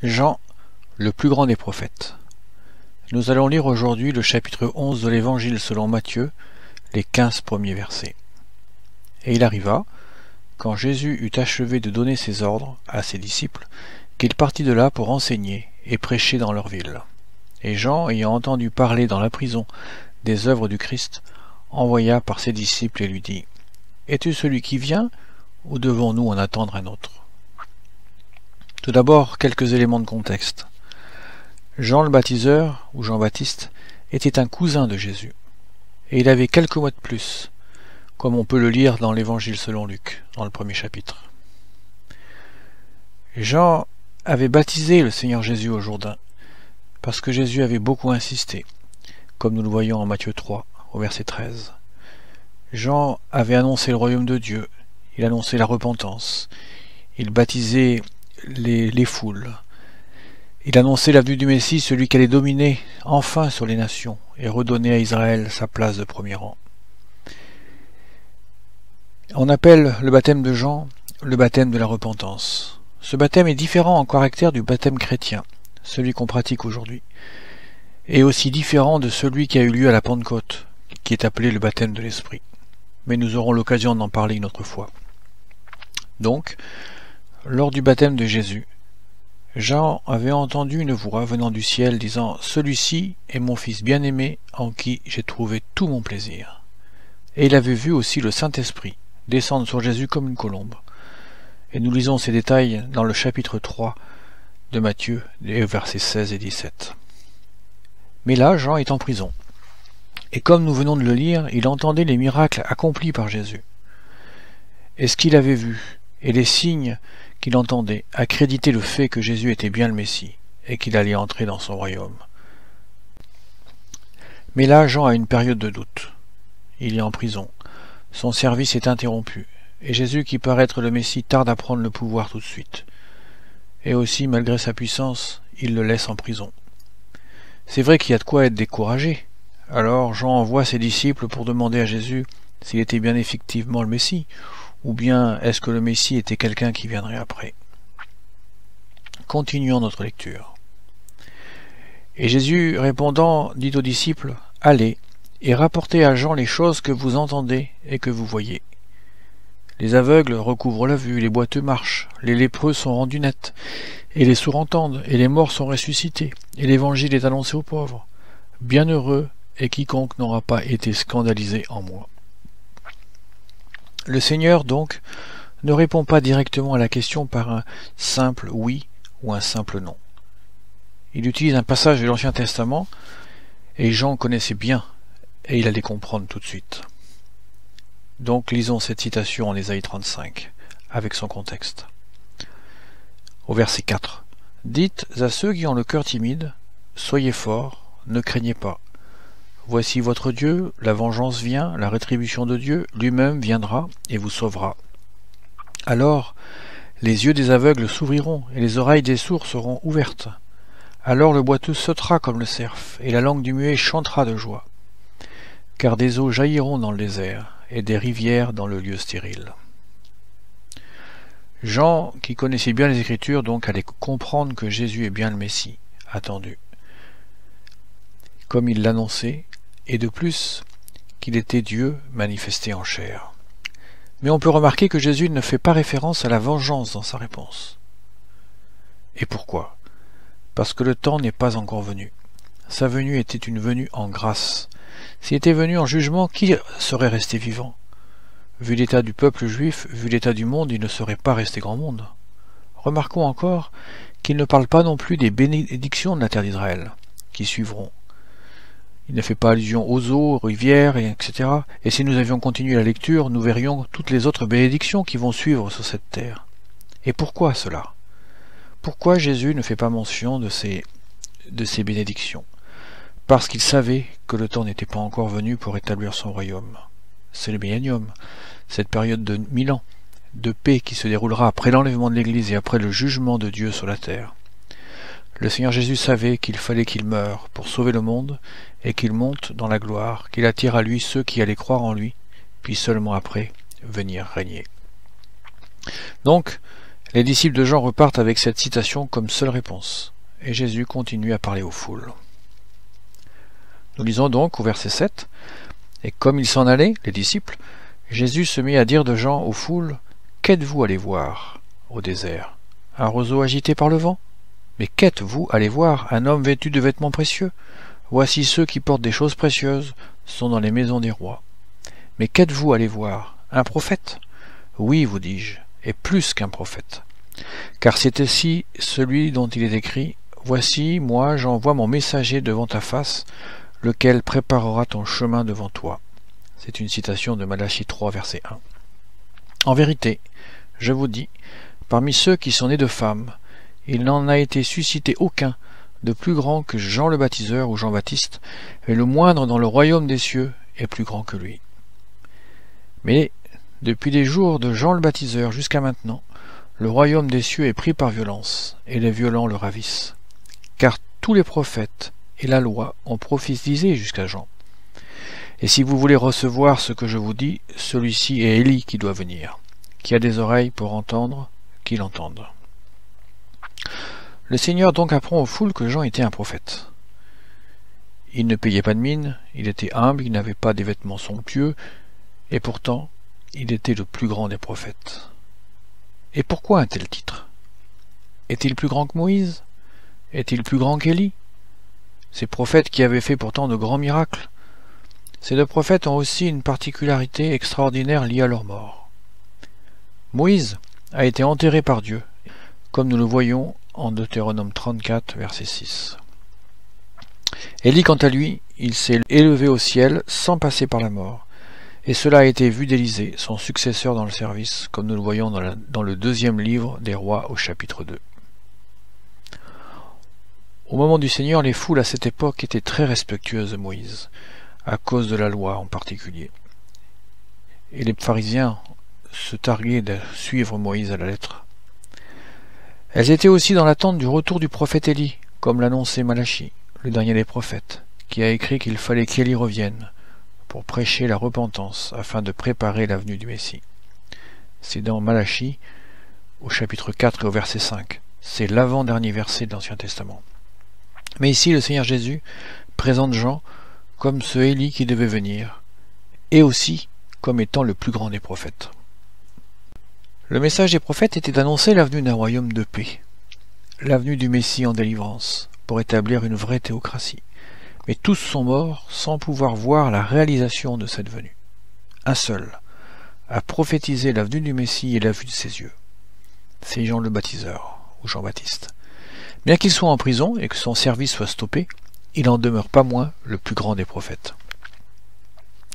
Jean, le plus grand des prophètes. Nous allons lire aujourd'hui le chapitre 11 de l'Évangile selon Matthieu, les 15 premiers versets. Et il arriva, quand Jésus eut achevé de donner ses ordres à ses disciples, qu'il partit de là pour enseigner et prêcher dans leur ville. Et Jean, ayant entendu parler dans la prison des œuvres du Christ, envoya par ses disciples et lui dit : « Es-tu celui qui vient, ou devons-nous en attendre un autre ?» Tout d'abord, quelques éléments de contexte. Jean le baptiseur, ou Jean-Baptiste, était un cousin de Jésus, et il avait quelques mois de plus, comme on peut le lire dans l'Évangile selon Luc, dans le premier chapitre. Jean avait baptisé le Seigneur Jésus au Jourdain, parce que Jésus avait beaucoup insisté, comme nous le voyons en Matthieu 3, au verset 13. Jean avait annoncé le royaume de Dieu, il annonçait la repentance, il baptisait les foules. Il annonçait la venue du Messie, celui qui allait dominer enfin sur les nations et redonner à Israël sa place de premier rang. On appelle le baptême de Jean le baptême de la repentance. Ce baptême est différent en caractère du baptême chrétien, celui qu'on pratique aujourd'hui, et aussi différent de celui qui a eu lieu à la Pentecôte, qui est appelé le baptême de l'Esprit. Mais nous aurons l'occasion d'en parler une autre fois. Donc, lors du baptême de Jésus, Jean avait entendu une voix venant du ciel disant : « Celui-ci est mon Fils bien-aimé, en qui j'ai trouvé tout mon plaisir. » Et il avait vu aussi le Saint-Esprit descendre sur Jésus comme une colombe. Et nous lisons ces détails dans le chapitre 3 de Matthieu, les versets 16 et 17. Mais là, Jean est en prison. Et comme nous venons de le lire, il entendait les miracles accomplis par Jésus. Et ce qu'il avait vu, et les signes qu'il entendait, accréditaient le fait que Jésus était bien le Messie, et qu'il allait entrer dans son royaume. Mais là, Jean a une période de doute. Il est en prison. Son service est interrompu, et Jésus, qui paraît être le Messie, tarde à prendre le pouvoir tout de suite. Et aussi, malgré sa puissance, il le laisse en prison. C'est vrai qu'il y a de quoi être découragé. Alors Jean envoie ses disciples pour demander à Jésus s'il était bien effectivement le Messie, ou bien est-ce que le Messie était quelqu'un qui viendrait après. Continuons notre lecture. Et Jésus, répondant, dit aux disciples : « Allez, et rapportez à Jean les choses que vous entendez et que vous voyez. Les aveugles recouvrent la vue, les boiteux marchent, les lépreux sont rendus nets, et les sourds entendent, et les morts sont ressuscités, et l'évangile est annoncé aux pauvres. Bienheureux est quiconque n'aura pas été scandalisé en moi. » Le Seigneur, donc, ne répond pas directement à la question par un simple oui ou un simple non. Il utilise un passage de l'Ancien Testament, et Jean connaissait bien, et il allait comprendre tout de suite. Donc lisons cette citation en Ésaïe 35, avec son contexte. Au verset 4. « Dites à ceux qui ont le cœur timide, soyez forts, ne craignez pas. Voici votre Dieu, la vengeance vient, la rétribution de Dieu, lui-même viendra et vous sauvera. Alors, les yeux des aveugles s'ouvriront et les oreilles des sourds seront ouvertes. Alors le boiteux sautera comme le cerf et la langue du muet chantera de joie. Car des eaux jailliront dans le désert et des rivières dans le lieu stérile. » Jean, qui connaissait bien les Écritures, donc allait comprendre que Jésus est bien le Messie, attendu, comme il l'annonçait, et de plus qu'il était Dieu manifesté en chair. Mais on peut remarquer que Jésus ne fait pas référence à la vengeance dans sa réponse. Et pourquoi ? Parce que le temps n'est pas encore venu. Sa venue était une venue en grâce. S'il était venu en jugement, qui serait resté vivant ? Vu l'état du peuple juif, vu l'état du monde, il ne serait pas resté grand monde. Remarquons encore qu'il ne parle pas non plus des bénédictions de la terre d'Israël, qui suivront. Il ne fait pas allusion aux eaux, aux rivières, etc. Et si nous avions continué la lecture, nous verrions toutes les autres bénédictions qui vont suivre sur cette terre. Et pourquoi cela ? Pourquoi Jésus ne fait pas mention de ces bénédictions ? Parce qu'il savait que le temps n'était pas encore venu pour établir son royaume. C'est le millénium, cette période de 1000 ans, de paix qui se déroulera après l'enlèvement de l'Église et après le jugement de Dieu sur la terre. Le Seigneur Jésus savait qu'il fallait qu'il meure pour sauver le monde et qu'il monte dans la gloire, qu'il attire à lui ceux qui allaient croire en lui, puis seulement après venir régner. Donc, Les disciples de Jean repartent avec cette citation comme seule réponse, et Jésus continue à parler aux foules. Nous lisons donc au verset 7, « Et comme ils s'en allaient, les disciples, Jésus se mit à dire de Jean aux foules, « Qu'êtes-vous allés voir au désert? Un roseau agité par le vent? Mais qu'êtes-vous allés voir? Un homme vêtu de vêtements précieux? Voici ceux qui portent des choses précieuses sont dans les maisons des rois. Mais qu'êtes-vous allés voir? Un prophète? Oui, vous dis-je, et plus qu'un prophète. Car c'est aussi celui dont il est écrit, « Voici, moi, j'envoie mon messager devant ta face, lequel préparera ton chemin devant toi. » C'est une citation de Malachie 3, verset 1. En vérité, je vous dis, parmi ceux qui sont nés de femmes, il n'en a été suscité aucun de plus grand que Jean le baptiseur ou Jean-Baptiste, mais le moindre dans le royaume des cieux est plus grand que lui. Mais depuis les jours de Jean le baptiseur jusqu'à maintenant, le royaume des cieux est pris par violence, et les violents le ravissent. Car tous les prophètes et la loi ont prophétisé jusqu'à Jean. Et si vous voulez recevoir ce que je vous dis, celui-ci est Élie qui doit venir. Qui a des oreilles pour entendre, qu'il entende. Le Seigneur donc apprend aux foules que Jean était un prophète. Il ne payait pas de mine, il était humble, il n'avait pas des vêtements somptueux, et pourtant, il était le plus grand des prophètes. Et pourquoi un tel titre? Est-il plus grand que Moïse? Est-il plus grand qu'Élie? Ces prophètes qui avaient fait pourtant de grands miracles. Ces deux prophètes ont aussi une particularité extraordinaire liée à leur mort. Moïse a été enterré par Dieu, comme nous le voyons en Deutéronome 34, verset 6. Élie, quant à lui, il s'est élevé au ciel sans passer par la mort, et cela a été vu d'Élisée, son successeur dans le service, comme nous le voyons dans le deuxième livre des rois au chapitre 2. Au moment du Seigneur, les foules à cette époque étaient très respectueuses de Moïse, à cause de la loi en particulier. Et les pharisiens se targuaient de suivre Moïse à la lettre. Elles étaient aussi dans l'attente du retour du prophète Élie, comme l'annonçait Malachie, le dernier des prophètes, qui a écrit qu'il fallait qu'Élie revienne pour prêcher la repentance afin de préparer la venue du Messie. C'est dans Malachie, au chapitre 4 et au verset 5. C'est l'avant-dernier verset de l'Ancien Testament. Mais ici, le Seigneur Jésus présente Jean comme ce Élie qui devait venir, et aussi comme étant le plus grand des prophètes. Le message des prophètes était d'annoncer la venue d'un royaume de paix, la venue du Messie en délivrance, pour établir une vraie théocratie. Mais tous sont morts sans pouvoir voir la réalisation de cette venue. Un seul a prophétisé la venue du Messie et la vue de ses yeux. C'est Jean le baptiseur, ou Jean-Baptiste. Bien qu'il soit en prison et que son service soit stoppé, il n'en demeure pas moins le plus grand des prophètes.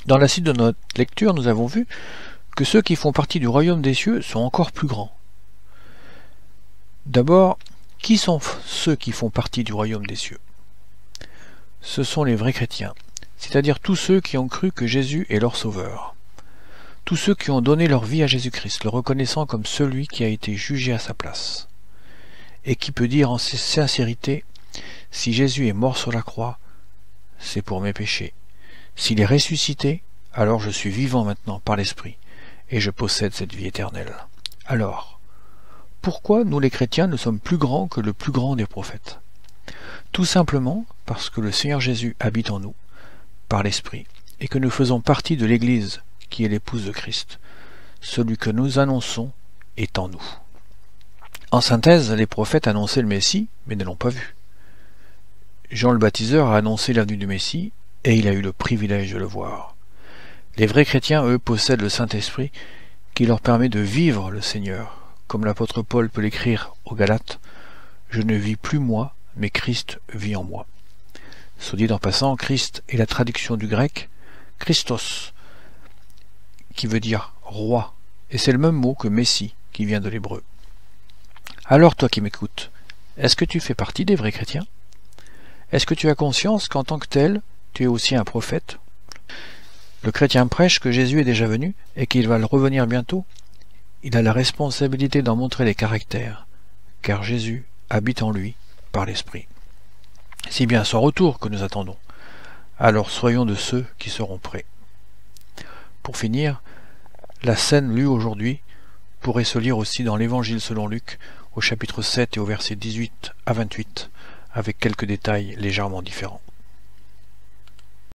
Dans la suite de notre lecture, nous avons vu que ceux qui font partie du royaume des cieux sont encore plus grands. D'abord, qui sont ceux qui font partie du royaume des cieux? Ce sont les vrais chrétiens, c'est-à-dire tous ceux qui ont cru que Jésus est leur sauveur. Tous ceux qui ont donné leur vie à Jésus-Christ, le reconnaissant comme celui qui a été jugé à sa place, et qui peut dire en sincérité, si Jésus est mort sur la croix, c'est pour mes péchés. S'il est ressuscité, alors je suis vivant maintenant par l'Esprit, et je possède cette vie éternelle. Alors, pourquoi nous les chrétiens ne sommes plus grands que le plus grand des prophètes? Tout simplement parce que le Seigneur Jésus habite en nous, par l'Esprit, et que nous faisons partie de l'Église, qui est l'épouse de Christ. Celui que nous annonçons est en nous. En synthèse, les prophètes annonçaient le Messie, mais ne l'ont pas vu. Jean le baptiseur a annoncé la venue du Messie, et il a eu le privilège de le voir. Les vrais chrétiens, eux, possèdent le Saint-Esprit qui leur permet de vivre le Seigneur, comme l'apôtre Paul peut l'écrire aux Galates, « Je ne vis plus moi, mais Christ vit en moi ». Soit dit en passant, Christ est la traduction du grec « Christos », qui veut dire « roi », et c'est le même mot que « Messie » qui vient de l'hébreu. Alors, toi qui m'écoutes, est-ce que tu fais partie des vrais chrétiens? Est-ce que tu as conscience qu'en tant que tel, tu es aussi un prophète? Le chrétien prêche que Jésus est déjà venu et qu'il va le revenir bientôt. Il a la responsabilité d'en montrer les caractères, car Jésus habite en lui par l'Esprit. C'est bien son retour que nous attendons. Alors soyons de ceux qui seront prêts. Pour finir, la scène lue aujourd'hui pourrait se lire aussi dans l'Évangile selon Luc, au chapitre 7 et au verset 18 à 28, avec quelques détails légèrement différents.